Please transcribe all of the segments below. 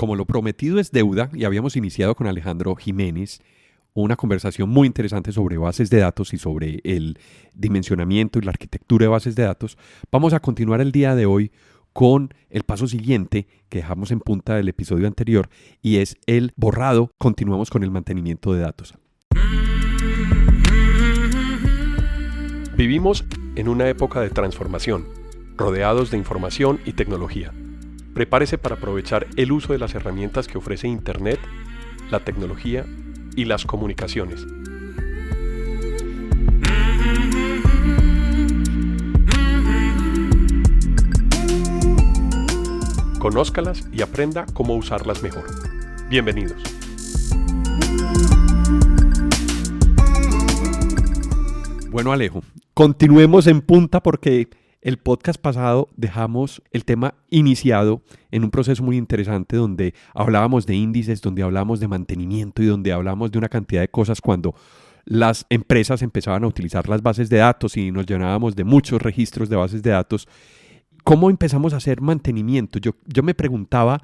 como lo prometido es deuda y habíamos iniciado con Alejandro Jiménez una conversación muy interesante sobre bases de datos y sobre el dimensionamiento y la arquitectura de bases de datos, vamos a continuar el día de hoy con el paso siguiente que dejamos en punta del episodio anterior y es el borrado. Continuamos con el mantenimiento de datos. Vivimos en una época de transformación, rodeados de información y tecnología. Prepárese para aprovechar el uso de las herramientas que ofrece Internet, la tecnología y las comunicaciones. Conózcalas y aprenda cómo usarlas mejor. Bienvenidos. Bueno, Alejo, continuemos en punta porque el podcast pasado dejamos el tema iniciado en un proceso muy interesante donde hablábamos de índices, donde hablábamos de mantenimiento y donde hablábamos de una cantidad de cosas cuando las empresas empezaban a utilizar las bases de datos y nos llenábamos de muchos registros de bases de datos. ¿Cómo empezamos a hacer mantenimiento? Yo me preguntaba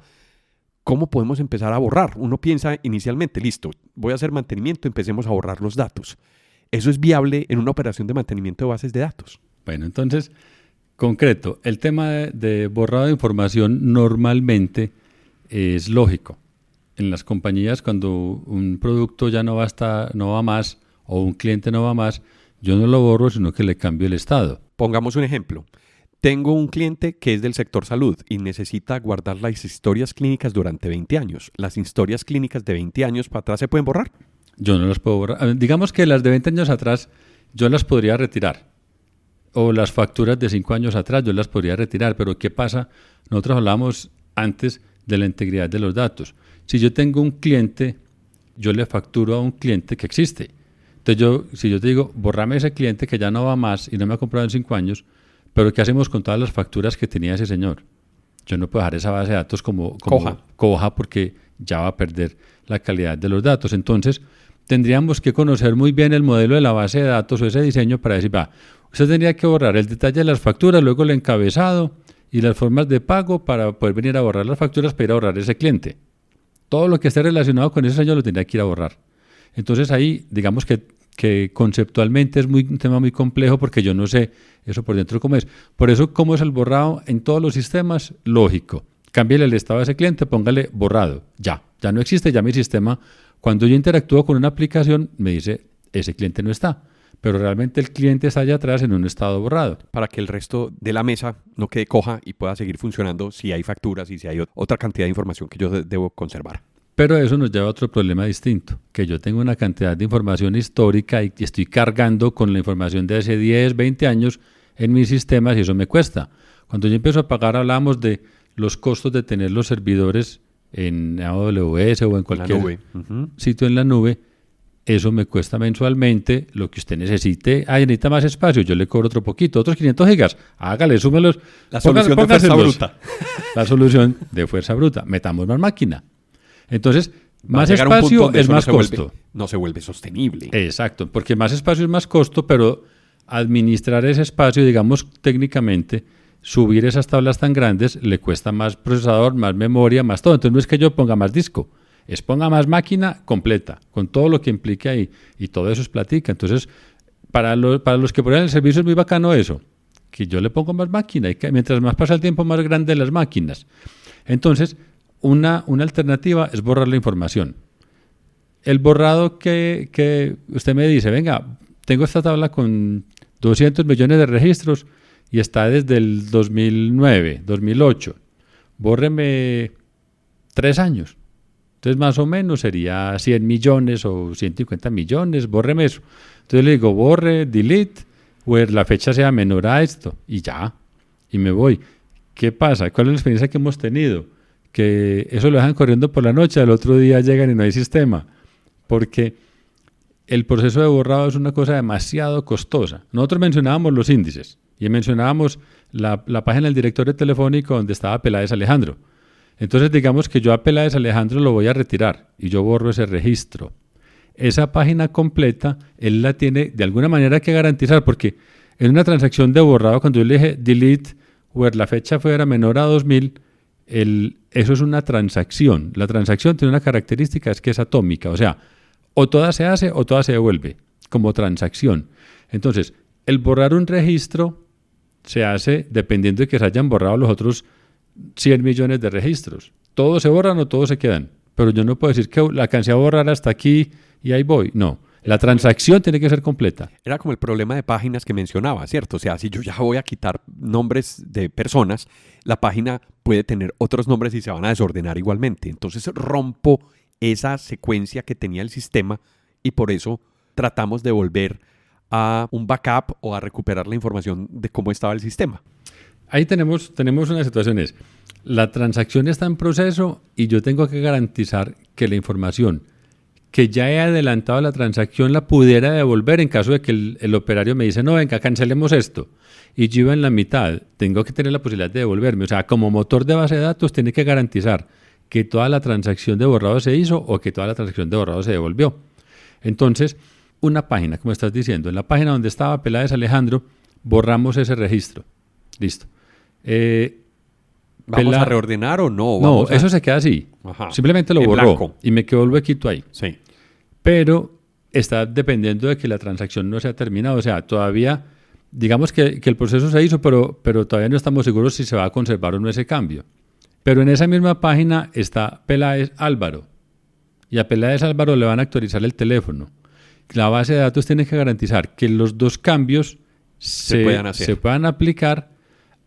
cómo podemos empezar a borrar. Uno piensa inicialmente, listo, voy a hacer mantenimiento, empecemos a borrar los datos. ¿Eso es viable en una operación de mantenimiento de bases de datos? Bueno, entonces, concreto, el tema de borrado de información normalmente es lógico. En las compañías, cuando un producto ya no va más o un cliente no va más, yo no lo borro, sino que le cambio el estado. Pongamos un ejemplo. Tengo un cliente que es del sector salud y necesita guardar las historias clínicas durante 20 años. ¿Las historias clínicas de 20 años para atrás se pueden borrar? Yo no las puedo borrar. Digamos que las de 20 años atrás yo las podría retirar. O las facturas de 5 años atrás yo las podría retirar. Pero ¿qué pasa? Nosotros hablamos antes de la integridad de los datos. Si yo tengo un cliente, yo le facturo a un cliente que existe. Entonces si yo te digo, borrame ese cliente que ya no va más y no me ha comprado en 5 años, pero ¿qué hacemos con todas las facturas que tenía ese señor? Yo no puedo dejar esa base de datos como coja porque ya va a perder la calidad de los datos. Entonces, tendríamos que conocer muy bien el modelo de la base de datos o ese diseño para decir, usted tendría que borrar el detalle de las facturas, luego el encabezado y las formas de pago para poder venir a borrar las facturas para ir a borrar ese cliente. Todo lo que esté relacionado con ese señor lo tendría que ir a borrar. Entonces ahí, digamos que conceptualmente es un tema muy complejo porque yo no sé eso por dentro cómo es. Por eso, ¿cómo es el borrado en todos los sistemas? Lógico. Cámbiale el estado a ese cliente, póngale borrado. Ya no existe, ya mi sistema, cuando yo interactúo con una aplicación, me dice, ese cliente no está. Pero realmente el cliente está allá atrás en un estado borrado. Para que el resto de la mesa no quede coja y pueda seguir funcionando si hay facturas y si hay otra cantidad de información que yo debo conservar. Pero eso nos lleva a otro problema distinto, que yo tengo una cantidad de información histórica y estoy cargando con la información de hace 10, 20 años en mis sistemas y eso me cuesta. Cuando yo empiezo a pagar, hablamos de los costos de tener los servidores en AWS o en cualquier sitio en la nube. Eso me cuesta mensualmente lo que usted necesite. Necesita más espacio, yo le cobro otro poquito, otros 500 gigas. Hágale, súmelos. La solución de fuerza bruta. La solución de fuerza bruta. Metamos más máquina. Entonces, más espacio es más costo. No se vuelve sostenible. Exacto, porque más espacio es más costo, pero administrar ese espacio, digamos técnicamente, subir esas tablas tan grandes, le cuesta más procesador, más memoria, más todo. Entonces no es que yo ponga más disco, es ponga más máquina completa, con todo lo que implica ahí, y todo eso es platica. Entonces, para los que ponen el servicio es muy bacano eso, que yo le pongo más máquina, y que mientras más pasa el tiempo, más grande las máquinas. Entonces, una alternativa es borrar la información. El borrado que usted me dice, venga, tengo esta tabla con 200 millones de registros y está desde el 2009, 2008. Bórreme 3 años. Entonces, más o menos sería 100 millones o 150 millones. Bórreme eso. Entonces le digo, borre, delete, o la fecha sea menor a esto. Y ya. Y me voy. ¿Qué pasa? ¿Cuál es la experiencia que hemos tenido? Que eso lo dejan corriendo por la noche, al otro día llegan y no hay sistema, porque el proceso de borrado es una cosa demasiado costosa. Nosotros mencionábamos los índices y mencionábamos la página del directorio telefónico donde estaba Peláez Alejandro. Entonces digamos que yo a Peláez Alejandro lo voy a retirar y yo borro ese registro. Esa página completa, él la tiene de alguna manera que garantizar, porque en una transacción de borrado, cuando yo le dije delete, where la fecha fuera menor a 2000, eso es una transacción. La transacción tiene una característica, es que es atómica. O sea, o toda se hace o toda se devuelve como transacción. Entonces, el borrar un registro se hace dependiendo de que se hayan borrado los otros 100 millones de registros. Todos se borran o todos se quedan. Pero yo no puedo decir que la alcancé a borrar hasta aquí y ahí voy. No. La transacción tiene que ser completa. Era como el problema de páginas que mencionaba, ¿cierto? O sea, si yo ya voy a quitar nombres de personas, la página puede tener otros nombres y se van a desordenar igualmente. Entonces rompo esa secuencia que tenía el sistema y por eso tratamos de volver a un backup o a recuperar la información de cómo estaba el sistema. Ahí tenemos unas situaciones. La transacción está en proceso y yo tengo que garantizar que la información que ya he adelantado la transacción la pudiera devolver en caso de que el operario me dice, no, venga, cancelemos esto. Y yo iba en la mitad, tengo que tener la posibilidad de devolverme. O sea, como motor de base de datos tiene que garantizar que toda la transacción de borrado se hizo o que toda la transacción de borrado se devolvió. Entonces, una página, como estás diciendo, en la página donde estaba Peláez Alejandro, borramos ese registro. Listo. ¿Vamos a reordenar o no? No, eso se queda así. Ajá. Simplemente lo borró blanco. Y me quedó el huequito ahí. Sí. Pero está dependiendo de que la transacción no se ha terminado. O sea, todavía, digamos que el proceso se hizo, pero todavía no estamos seguros si se va a conservar o no ese cambio. Pero en esa misma página está Peláez Álvaro. Y a Peláez Álvaro le van a actualizar el teléfono. La base de datos tiene que garantizar que los dos cambios se puedan aplicar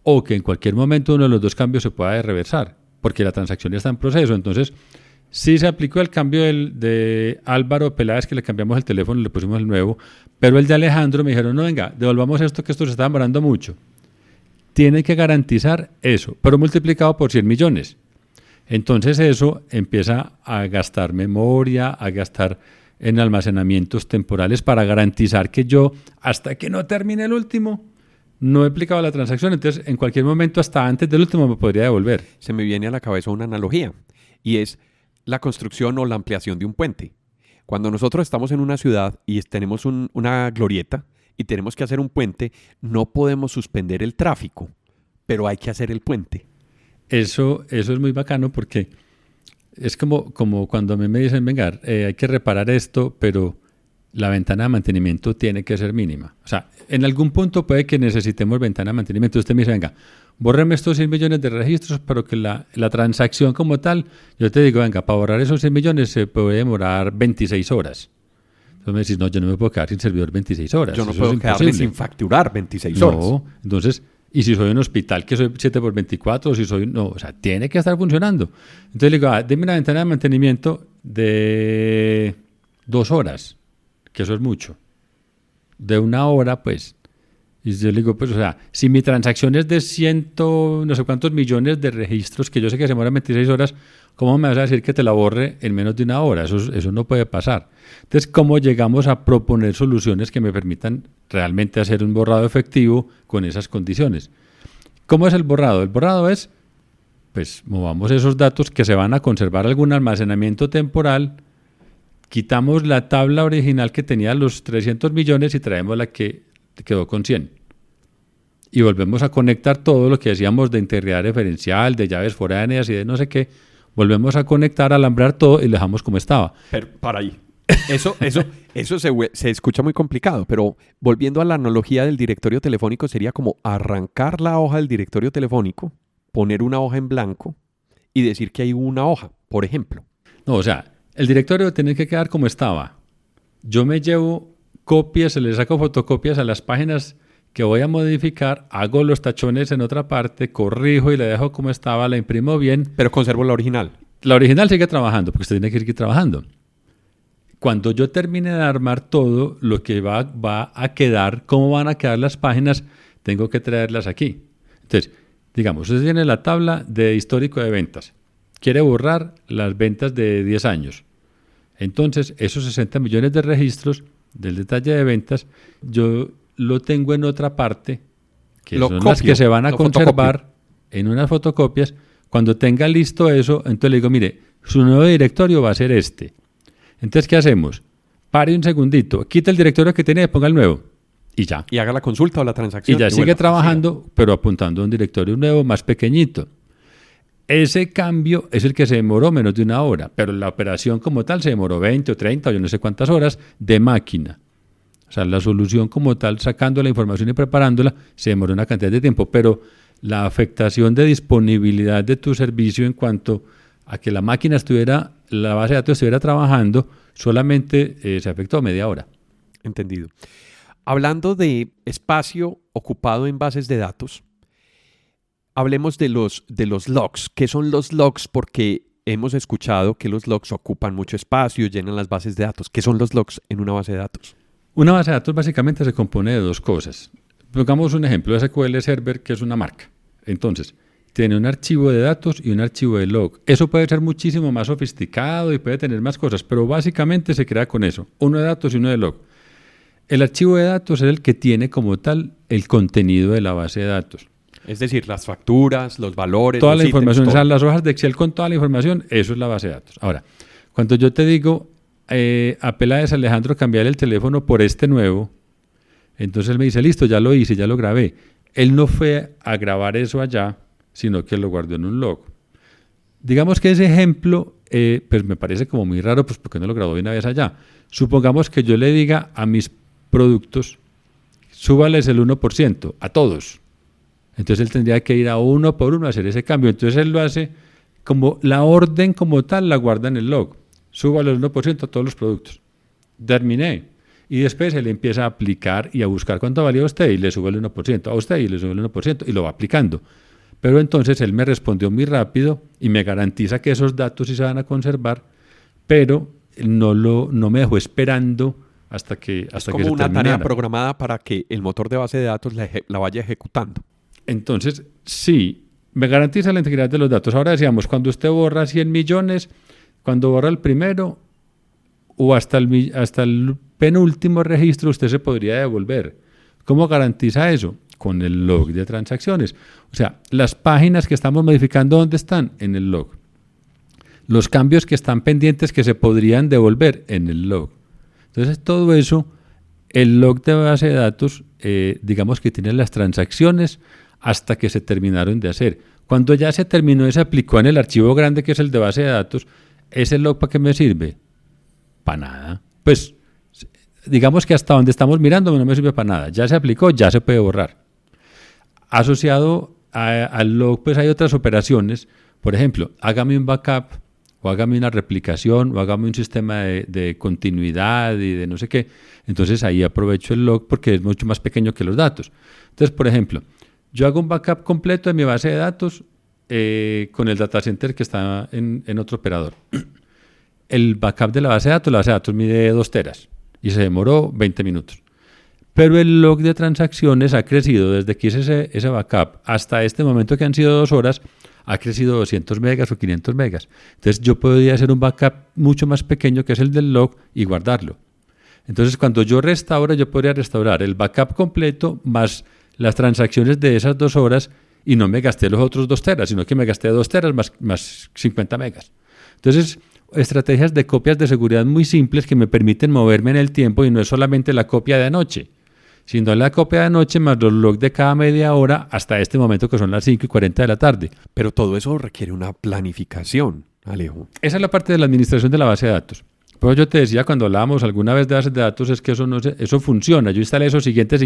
o que en cualquier momento uno de los dos cambios se pueda reversar, porque la transacción está en proceso. Entonces, sí se aplicó el cambio de Álvaro Peláez, que le cambiamos el teléfono y le pusimos el nuevo, pero el de Alejandro me dijeron, no, venga, devolvamos esto, que esto se está demorando mucho. Tiene que garantizar eso, pero multiplicado por 100 millones. Entonces eso empieza a gastar memoria, a gastar en almacenamientos temporales para garantizar que yo, hasta que no termine el último, no he aplicado la transacción. Entonces, en cualquier momento, hasta antes del último, me podría devolver. Se me viene a la cabeza una analogía y es la construcción o la ampliación de un puente. Cuando nosotros estamos en una ciudad y tenemos una glorieta y tenemos que hacer un puente, no podemos suspender el tráfico, pero hay que hacer el puente. Eso es muy bacano porque es como cuando a mí me dicen, venga, hay que reparar esto, pero la ventana de mantenimiento tiene que ser mínima. O sea, en algún punto puede que necesitemos ventana de mantenimiento. Usted me dice, venga, bórreme estos 100 millones de registros, pero que la transacción como tal, yo te digo, venga, para borrar esos 100 millones se puede demorar 26 horas. Entonces me decís, no, yo no me puedo quedar sin servidor 26 horas. Yo no puedo quedarme sin facturar 26 horas. No, entonces, y si soy un hospital que soy 7x24, o si soy, no, o sea, tiene que estar funcionando. Entonces le digo, deme una ventana de mantenimiento de 2 horas. Que eso es mucho. De 1 hora, pues. Y yo le digo, pues, o sea, si mi transacción es de no sé cuántos millones de registros, que yo sé que se demoran 26 horas, ¿cómo me vas a decir que te la borre en menos de 1 hora? Eso no puede pasar. Entonces, ¿cómo llegamos a proponer soluciones que me permitan realmente hacer un borrado efectivo con esas condiciones? ¿Cómo es el borrado? El borrado es, pues, movamos esos datos que se van a conservar algún almacenamiento temporal. Quitamos la tabla original que tenía los 300 millones y traemos la que quedó con 100. Y volvemos a conectar todo lo que decíamos de integridad referencial, de llaves foráneas y de no sé qué. Volvemos a conectar, alambrar todo y lo dejamos como estaba. Pero para ahí. Eso se escucha muy complicado, pero volviendo a la analogía del directorio telefónico, sería como arrancar la hoja del directorio telefónico, poner una hoja en blanco y decir que hay una hoja, por ejemplo. No, o sea, el directorio tiene que quedar como estaba. Yo me llevo copias, le saco fotocopias a las páginas que voy a modificar, hago los tachones en otra parte, corrijo y la dejo como estaba, la imprimo bien. Pero conservo la original. La original sigue trabajando, porque usted tiene que seguir trabajando. Cuando yo termine de armar todo, lo que va a quedar, cómo van a quedar las páginas, tengo que traerlas aquí. Entonces, digamos, usted tiene la tabla de histórico de ventas. Quiere borrar las ventas de 10 años. Entonces, esos 60 millones de registros del detalle de ventas, yo lo tengo en otra parte, que son las que se van a conservar en unas fotocopias. Cuando tenga listo eso, entonces le digo, mire, su nuevo directorio va a ser este. Entonces, ¿qué hacemos? Pare un segundito, quita el directorio que tiene y ponga el nuevo. Y ya. Y haga la consulta o la transacción. Y ya sigue trabajando, pero apuntando a un directorio nuevo, más pequeñito. Ese cambio es el que se demoró menos de una hora, pero la operación como tal se demoró 20 o 30 o yo no sé cuántas horas de máquina. O sea, la solución como tal, sacando la información y preparándola, se demoró una cantidad de tiempo, pero la afectación de disponibilidad de tu servicio en cuanto a que la máquina estuviera, la base de datos estuviera trabajando, solamente se afectó media hora. Entendido. Hablando de espacio ocupado en bases de datos, hablemos de los logs. ¿Qué son los logs? Porque hemos escuchado que los logs ocupan mucho espacio, llenan las bases de datos. ¿Qué son los logs en una base de datos? Una base de datos básicamente se compone de dos cosas. Pongamos un ejemplo, SQL Server, que es una marca. Entonces, tiene un archivo de datos y un archivo de log. Eso puede ser muchísimo más sofisticado y puede tener más cosas, pero básicamente se crea con eso, uno de datos y uno de log. El archivo de datos es el que tiene como tal el contenido de la base de datos. Es decir, las facturas, los valores, toda los la información, ítems, o sea, las hojas de Excel con toda la información, eso es la base de datos. Ahora, cuando yo te digo, a Peláez Alejandro cambiar el teléfono por este nuevo, entonces él me dice, listo, ya lo hice, ya lo grabé. Él no fue a grabar eso allá, sino que lo guardó en un log. Digamos que ese ejemplo, pues me parece como muy raro, pues porque no lo grabó de una vez allá. Supongamos que yo le diga a mis productos, súbales el 1% a todos. Entonces él tendría que ir a uno por uno a hacer ese cambio. Entonces él lo hace como la orden como tal la guarda en el log. Súbale el 1% a todos los productos. Terminé. Y después él empieza a aplicar y a buscar cuánto valía usted y le sube el 1%, a usted y le sube el 1% y lo va aplicando. Pero entonces él me respondió muy rápido y me garantiza que esos datos sí se van a conservar, pero no me dejó esperando hasta que se terminara. Es como una tarea programada para que el motor de base de datos la vaya ejecutando. Entonces, sí, me garantiza la integridad de los datos. Ahora decíamos, cuando usted borra 100 millones, cuando borra el primero o hasta el penúltimo registro, usted se podría devolver. ¿Cómo garantiza eso? Con el log de transacciones. O sea, las páginas que estamos modificando, ¿dónde están? En el log. Los cambios que están pendientes que se podrían devolver en el log. Entonces, todo eso, el log de base de datos, digamos que tiene las transacciones hasta que se terminaron de hacer. Cuando ya se terminó y se aplicó en el archivo grande, que es el de base de datos, ¿ese log para qué me sirve? Para nada. Pues, digamos que hasta donde estamos mirando no me sirve para nada. Ya se aplicó, ya se puede borrar. Asociado al log, pues hay otras operaciones. Por ejemplo, hágame un backup, o hágame una replicación, o hágame un sistema de continuidad y de no sé qué. Entonces ahí aprovecho el log porque es mucho más pequeño que los datos. Entonces, por ejemplo, yo hago un backup completo de mi base de datos con el data center que está en otro operador. El backup de la base de datos mide 2 teras y se demoró 20 minutos. Pero el log de transacciones ha crecido desde que hice ese backup hasta este momento, que han sido 2 horas, ha crecido 200 megas o 500 megas. Entonces yo podría hacer un backup mucho más pequeño, que es el del log, y guardarlo. Entonces cuando yo restauro, yo podría restaurar el backup completo más las transacciones de esas 2 horas y no me gasté los otros 2 teras, sino que me gasté 2 teras más 50 megas. Entonces, estrategias de copias de seguridad muy simples que me permiten moverme en el tiempo, y no es solamente la copia de anoche, sino la copia de anoche más los logs de cada media hora hasta este momento, que son las 5:40 de la tarde. Pero todo eso requiere una planificación, Alejo. Esa es la parte de la administración de la base de datos. Pues yo te decía cuando hablábamos alguna vez de bases de datos, es que eso funciona. Yo instalé eso siguiente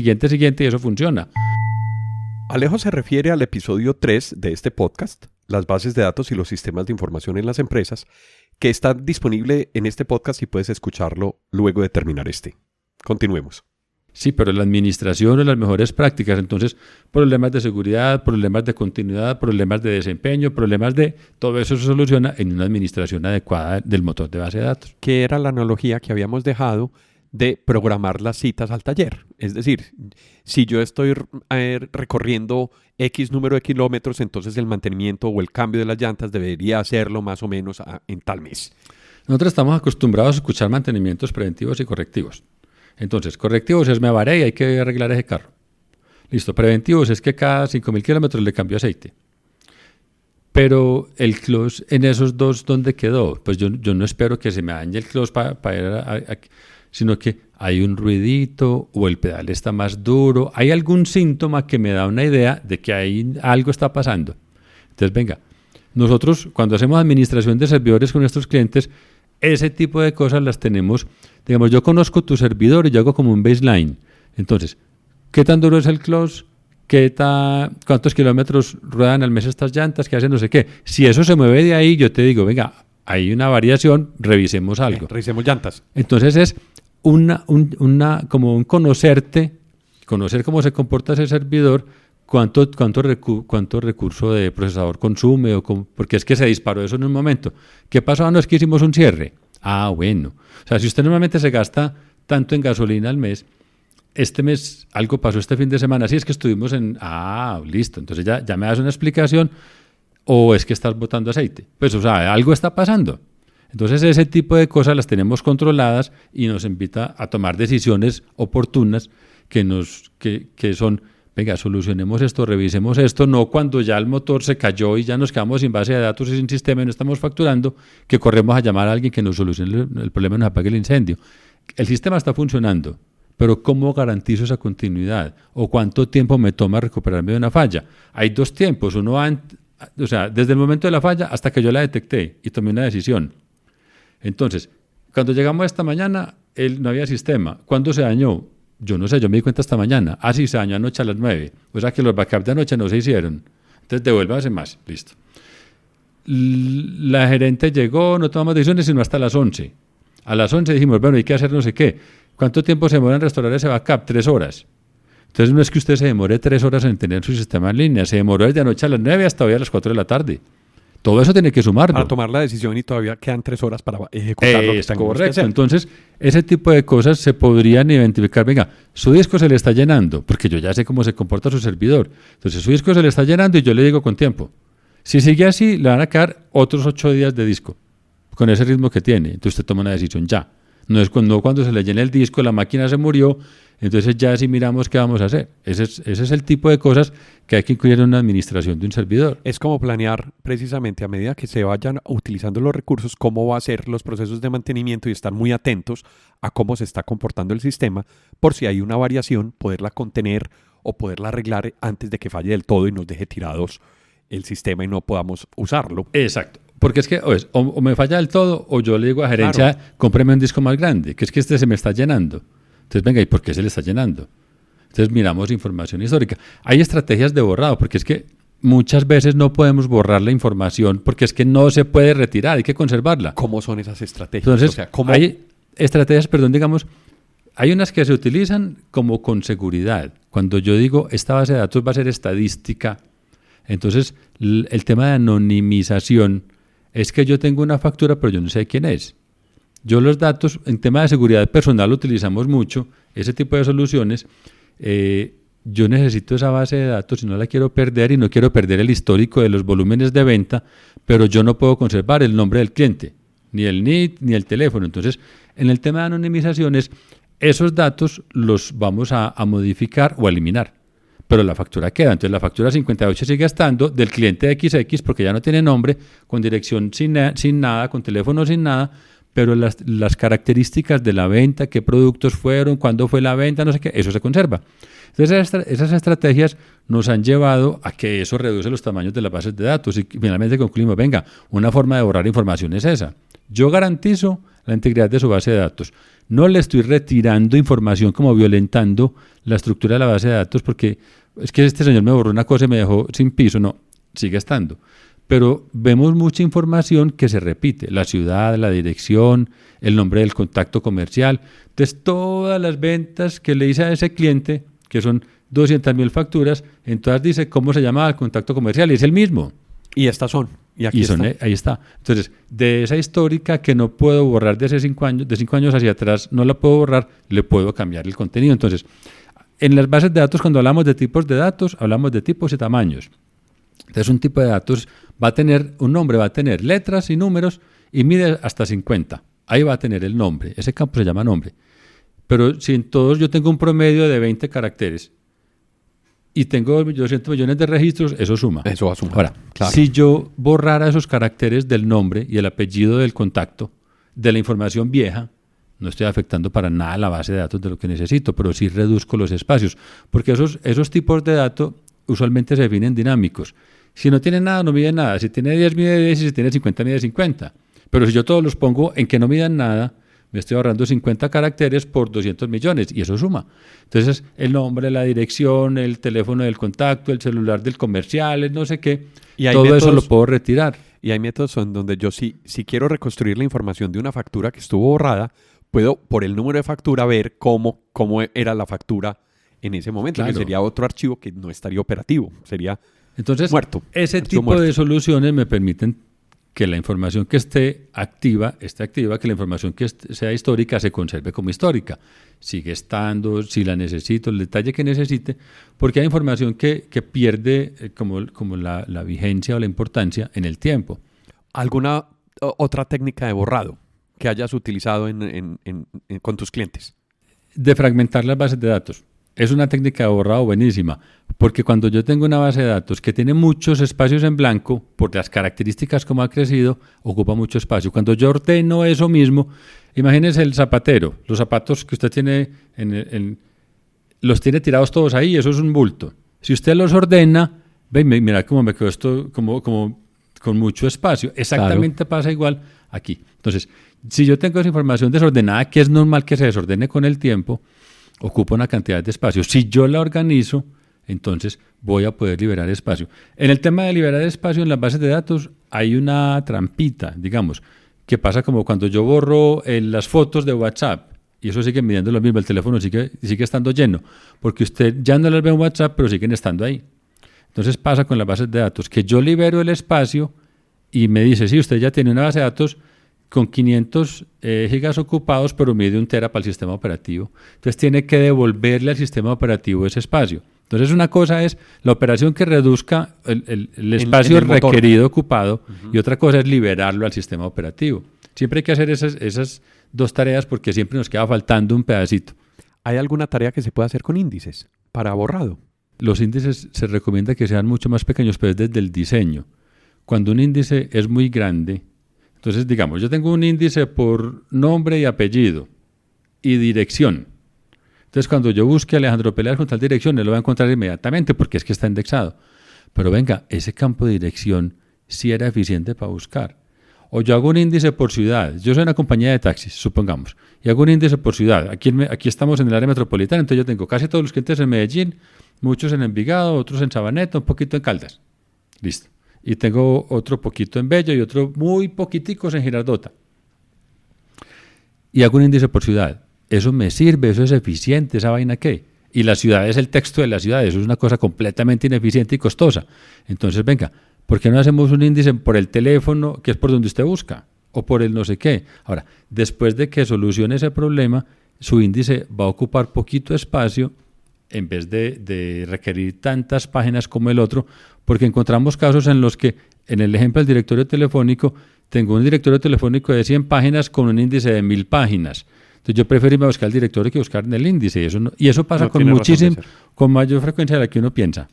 y eso funciona. Alejo se refiere al episodio 3 de este podcast, las bases de datos y los sistemas de información en las empresas, que está disponible en este podcast y puedes escucharlo luego de terminar este. Continuemos. Sí, pero la administración es las mejores prácticas. Entonces, problemas de seguridad, problemas de continuidad, problemas de desempeño, problemas de... Todo eso se soluciona en una administración adecuada del motor de base de datos. Que era la analogía que habíamos dejado de programar las citas al taller. Es decir, si yo estoy recorriendo X número de kilómetros, entonces el mantenimiento o el cambio de las llantas debería hacerlo más o menos en tal mes. Nosotros estamos acostumbrados a escuchar mantenimientos preventivos y correctivos. Entonces, correctivos es me avaré y hay que arreglar ese carro. Listo, preventivos es que cada 5.000 kilómetros le cambio aceite. Pero el close en esos dos, ¿dónde quedó? Pues yo no espero que se me dañe el close para ir sino que hay un ruidito o el pedal está más duro. Hay algún síntoma que me da una idea de que ahí algo está pasando. Entonces, venga, nosotros cuando hacemos administración de servidores con nuestros clientes, ese tipo de cosas las tenemos. Digamos, yo conozco tu servidor y yo hago como un baseline. Entonces, ¿qué tan duro es el close? ¿Cuántos kilómetros ruedan al mes estas llantas? ¿Qué hacen? No sé qué. Si eso se mueve de ahí, yo te digo, venga, hay una variación, revisemos algo. Revisemos llantas. Entonces es como un conocer cómo se comporta ese servidor, cuánto recurso de procesador consume, porque es que se disparó eso en un momento. ¿Qué pasó? No es que hicimos un cierre. Ah, bueno. O sea, si usted normalmente se gasta tanto en gasolina al mes, este mes algo pasó este fin de semana, sí es que estuvimos listo, entonces ya me das una explicación, o es que estás botando aceite. Pues, o sea, algo está pasando. Entonces, ese tipo de cosas las tenemos controladas y nos invita a tomar decisiones oportunas que son, venga, solucionemos esto, revisemos esto, no cuando ya el motor se cayó y ya nos quedamos sin base de datos y sin sistema y no estamos facturando, que corremos a llamar a alguien que nos solucione el problema y nos apague el incendio. El sistema está funcionando, pero ¿cómo garantizo esa continuidad? ¿O cuánto tiempo me toma recuperarme de una falla? Hay dos tiempos, o sea, desde el momento de la falla hasta que yo la detecté y tomé una decisión. Entonces, cuando llegamos esta mañana, no había sistema. ¿Cuándo se dañó? Yo no sé, yo me di cuenta esta mañana. Sí, se dañó anoche a las 9. O sea que los backups de anoche no se hicieron. Entonces, devuélvase más. Listo. La gerente llegó, no tomamos decisiones sino hasta las 11. A las 11 dijimos, bueno, hay que hacer no sé qué. ¿Cuánto tiempo se demora en restaurar ese backup? 3 horas. Entonces, no es que usted se demore 3 horas en tener su sistema en línea. Se demoró desde anoche a las 9 hasta hoy a las 4 de la tarde. Todo eso tiene que sumarlo. Para tomar la decisión y todavía quedan 3 horas para ejecutar lo que tengamos correcto. que hacer. Entonces, ese tipo de cosas se podrían identificar. Venga, su disco se le está llenando, porque yo ya sé cómo se comporta su servidor. Entonces, su disco se le está llenando y yo le digo con tiempo. Si sigue así, le van a quedar otros 8 días de disco, con ese ritmo que tiene. Entonces, usted toma una decisión ya. No es cuando se le llene el disco, la máquina se murió, entonces ya sí miramos qué vamos a hacer. Ese es el tipo de cosas que hay que incluir en una administración de un servidor. Es como planear precisamente a medida que se vayan utilizando los recursos, cómo va a ser los procesos de mantenimiento y estar muy atentos a cómo se está comportando el sistema, por si hay una variación, poderla contener o poderla arreglar antes de que falle del todo y nos deje tirados el sistema y no podamos usarlo. Exacto. Porque es que o me falla del todo o yo le digo a gerencia, claro, cómpreme un disco más grande, que es que este se me está llenando. Entonces, venga, ¿y por qué se le está llenando? Entonces miramos información histórica. Hay estrategias de borrado, porque es que muchas veces no podemos borrar la información porque es que no se puede retirar, hay que conservarla. ¿Cómo son esas estrategias? Entonces, hay estrategias, digamos, hay unas que se utilizan como con seguridad. Cuando yo digo, esta base de datos va a ser estadística, entonces el tema de anonimización es que yo tengo una factura, pero yo no sé quién es. Yo los datos, en tema de seguridad personal, utilizamos mucho ese tipo de soluciones. Yo necesito esa base de datos y no la quiero perder y no quiero perder el histórico de los volúmenes de venta, pero yo no puedo conservar el nombre del cliente, ni el NIT, ni el teléfono. Entonces, en el tema de anonimizaciones, esos datos los vamos a modificar o a eliminar. Pero la factura queda. Entonces la factura 58 sigue estando del cliente XX porque ya no tiene nombre, con dirección sin nada, con teléfono sin nada, pero las características de la venta, qué productos fueron, cuándo fue la venta, no sé qué, eso se conserva. Entonces esas estrategias nos han llevado a que eso reduce los tamaños de las bases de datos y finalmente concluimos, venga, una forma de borrar información es esa. Yo garantizo la integridad de su base de datos. No le estoy retirando información como violentando la estructura de la base de datos porque es que este señor me borró una cosa y me dejó sin piso. No, sigue estando. Pero vemos mucha información que se repite. La ciudad, la dirección, el nombre del contacto comercial. Entonces, todas las ventas que le hice a ese cliente, que son 200.000 facturas, en todas dice cómo se llama el contacto comercial y es el mismo. Y estas son. Y aquí son, ahí está. Entonces, de esa histórica que no puedo borrar de 5 años hacia atrás, no la puedo borrar, le puedo cambiar el contenido. Entonces, en las bases de datos, cuando hablamos de tipos de datos, hablamos de tipos y tamaños. Entonces, un tipo de datos va a tener un nombre, va a tener letras y números y mide hasta 50. Ahí va a tener el nombre. Ese campo se llama nombre. Pero si en todos yo tengo un promedio de 20 caracteres y tengo 200 millones de registros, eso suma. Eso va a sumar. Ahora, claro, si yo borrara esos caracteres del nombre y el apellido del contacto, de la información vieja, no estoy afectando para nada la base de datos de lo que necesito, pero sí reduzco los espacios, porque esos tipos de datos usualmente se definen dinámicos. Si no tiene nada, no mide nada. Si tiene 10, mide 10, y si tiene 50, mide 50. Pero si yo todos los pongo en que no midan nada, me estoy ahorrando 50 caracteres por 200 millones y eso suma. Entonces, el nombre, la dirección, el teléfono del contacto, el celular del comercial, el no sé qué, Y hay todo eso métodos- lo puedo retirar. Y hay métodos en donde yo si quiero reconstruir la información de una factura que estuvo borrada, puedo por el número de factura ver cómo era la factura en ese momento, que Claro. sería otro archivo que no estaría operativo, sería Entonces, muerto. ese Archivo tipo de muerto. soluciones me permiten que la información que esté activa, que la información que sea histórica se conserve como histórica. Sigue estando, si la necesito, el detalle que necesite, porque hay información que pierde como la vigencia o la importancia en el tiempo. ¿Alguna otra técnica de borrado que hayas utilizado con tus clientes? De fragmentar las bases de datos. Es una técnica de borrado buenísima, porque cuando yo tengo una base de datos que tiene muchos espacios en blanco, por las características como ha crecido, ocupa mucho espacio. Cuando yo ordeno eso mismo, imagínese el zapatero, los zapatos que usted tiene, los tiene tirados todos ahí, eso es un bulto. Si usted los ordena, mira cómo me quedó esto como con mucho espacio. Exactamente pasa igual aquí. Entonces, si yo tengo esa información desordenada, que es normal que se desordene con el tiempo, ocupa una cantidad de espacio. Si yo la organizo, entonces voy a poder liberar espacio. En el tema de liberar espacio en las bases de datos hay una trampita, digamos, que pasa como cuando yo borro las fotos de WhatsApp y eso sigue midiendo lo mismo, el teléfono sigue estando lleno, porque usted ya no las ve en WhatsApp, pero siguen estando ahí. Entonces pasa con las bases de datos, que yo libero el espacio y me dice, sí, usted ya tiene una base de datos con 500 gigas ocupados, pero mide 1 tera para el sistema operativo. Entonces tiene que devolverle al sistema operativo ese espacio. Entonces una cosa es la operación que reduzca el espacio en el motor requerido ocupado y otra cosa es liberarlo al sistema operativo. Siempre hay que hacer esas dos tareas porque siempre nos queda faltando un pedacito. ¿Hay alguna tarea que se pueda hacer con índices para borrado? Los índices se recomienda que sean mucho más pequeños, pero es desde el diseño. Cuando un índice es muy grande, entonces digamos, yo tengo un índice por nombre y apellido y dirección. Entonces cuando yo busque Alejandro Peláez con tal dirección, él lo va a encontrar inmediatamente porque es que está indexado. Pero venga, ese campo de dirección sí era eficiente para buscar. O yo hago un índice por ciudad. Yo soy una compañía de taxis, supongamos, y hago un índice por ciudad. Aquí estamos en el área metropolitana, entonces yo tengo casi todos los clientes en Medellín, muchos en Envigado, otros en Sabaneta, un poquito en Caldas. Listo. Y tengo otro poquito en Bello y otro muy poquiticos en Girardota. Y hago un índice por ciudad. Eso me sirve, eso es eficiente, ¿esa vaina qué? Y la ciudad es el texto de la ciudad, eso es una cosa completamente ineficiente y costosa. Entonces, venga, ¿por qué no hacemos un índice por el teléfono, que es por donde usted busca? O por el no sé qué. Ahora, después de que solucione ese problema, su índice va a ocupar poquito espacio en vez de requerir tantas páginas como el otro, porque encontramos casos en los que, en el ejemplo del directorio telefónico, tengo un directorio telefónico de 100 páginas con un índice de 1000 páginas. Entonces yo prefiero irme a buscar el directorio que buscar en el índice. Y eso pasa No con tiene razón de ser. con mayor frecuencia de la que uno piensa.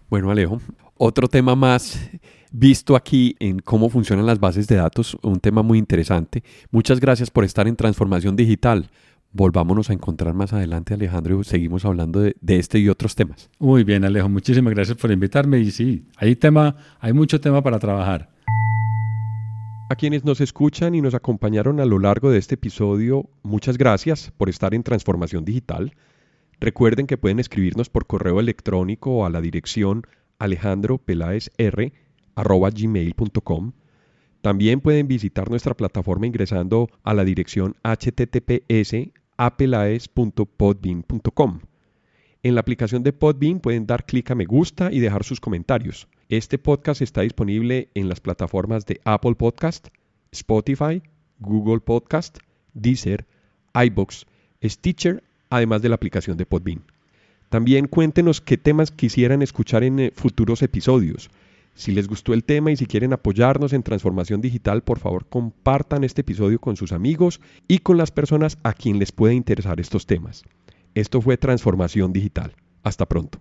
Bueno, Alejo, otro tema más visto aquí en cómo funcionan las bases de datos, un tema muy interesante. Muchas gracias por estar en Transformación Digital. Volvámonos a encontrar más adelante, Alejandro, y seguimos hablando de este y otros temas. Muy bien, Alejo, muchísimas gracias por invitarme. Y sí, hay mucho tema para trabajar. A quienes nos escuchan y nos acompañaron a lo largo de este episodio, muchas gracias por estar en Transformación Digital. Recuerden que pueden escribirnos por correo electrónico a la dirección alejandropelaezr@gmail.com. También pueden visitar nuestra plataforma ingresando a la dirección https://apelaez.podbean.com. En la aplicación de Podbean pueden dar clic a me gusta y dejar sus comentarios. Este podcast está disponible en las plataformas de Apple Podcast, Spotify, Google Podcast, Deezer, iVoox, Stitcher, además de la aplicación de Podbean. También cuéntenos qué temas quisieran escuchar en futuros episodios. Si les gustó el tema y si quieren apoyarnos en Transformación Digital, por favor compartan este episodio con sus amigos y con las personas a quien les puede interesar estos temas. Esto fue Transformación Digital. Hasta pronto.